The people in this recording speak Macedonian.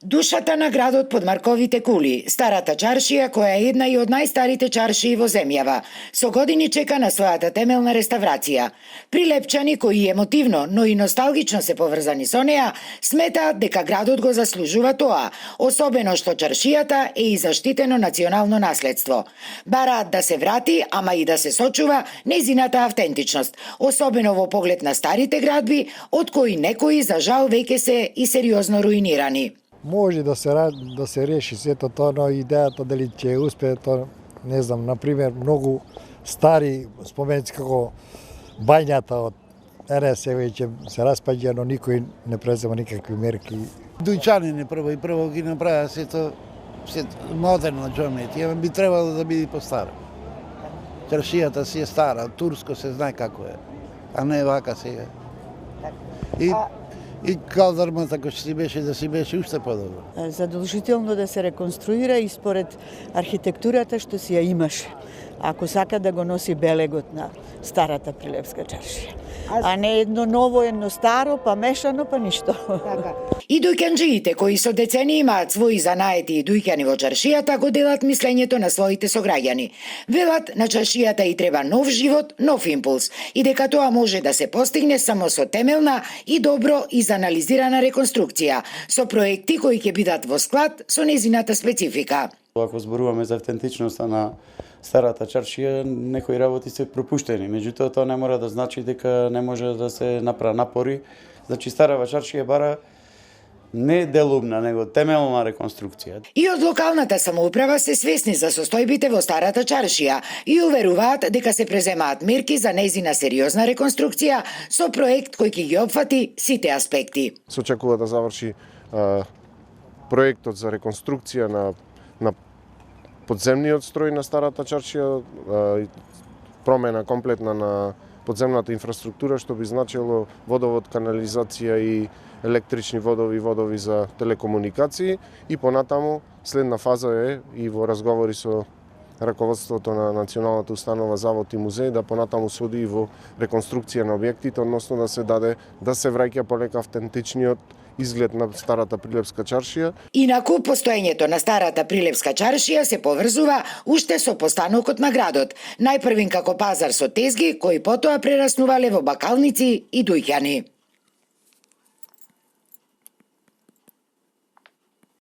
Душата на градот под Марковите кули, старата чаршија која е една и од најстарите чаршии во земјава, со години чека на својата темелна реставрација. Прилепчани кои емотивно, но и носталгично се поврзани со неа, сметаат дека градот го заслужува тоа, особено што чаршијата е и заштитено национално наследство. Бараат да се врати, ама и да се сочува нејзината автентичност, особено во поглед на старите градби, од кои некои за жал веќе се и сериозно руинирани. Може да се реши сето тоа, но идејата дали ќе успее тоа, не знам, например, многу стари споменици како бањата од РС веќе се распаѓа, но никој не презема никакви мерки. Дујчанини прво ги направија сето модерно џомет, ја би требало да биде постара. Чаршијата си е стара, турско се знае како е, а не вака сега. И калдармата кој да си беше уште подобро. Задолжително да се реконструира и според архитектурата што си ја имаше, ако сака да го носи белегот на старата Прилепска чаршија. А не едно ново, едно старо, па мешано, па ништо. И дуќанџиите кои со децени имаат своји занаети и дуќани во чаршијата го делат мислењето на своите сограѓани. Велат на чаршијата и треба нов живот, нов импулс и дека тоа може да се постигне само со темелна и добро изанализирана реконструкција, со проекти кои ќе бидат во склад со нејзината специфика. Ако зборуваме за автентичноста на старата чаршија, некои работи се пропуштени, меѓутоа тоа не мора да значи дека не може да се направи напори. Значи старава чаршија бара не делумна, него темелна реконструкција. И од локалната самоуправа се свесни за состојбите во старата чаршија и уверуваат дека се преземаат мерки за нејзина сериозна реконструкција со проект кој ќе ги опфати сите аспекти. Се очекува да заврши проектот за реконструкција на подземниот строј на старата чаршија, промена комплетна на подземната инфраструктура, што би значило водовод, канализација и електрични водови за телекомуникации и понатаму следна фаза е и во разговори со раководството на Националната установа Завод и музеј да понатаму се оди и во реконструкција на објектите, односно да се даде да се враќа полека автентичниот изглед на старата Прилепска чаршија. Инаку, постоењето на старата Прилепска чаршија се поврзува уште со постанокот на градот, најпрвин како пазар со тезги, кои потоа прераснувале во бакалници и дуќани.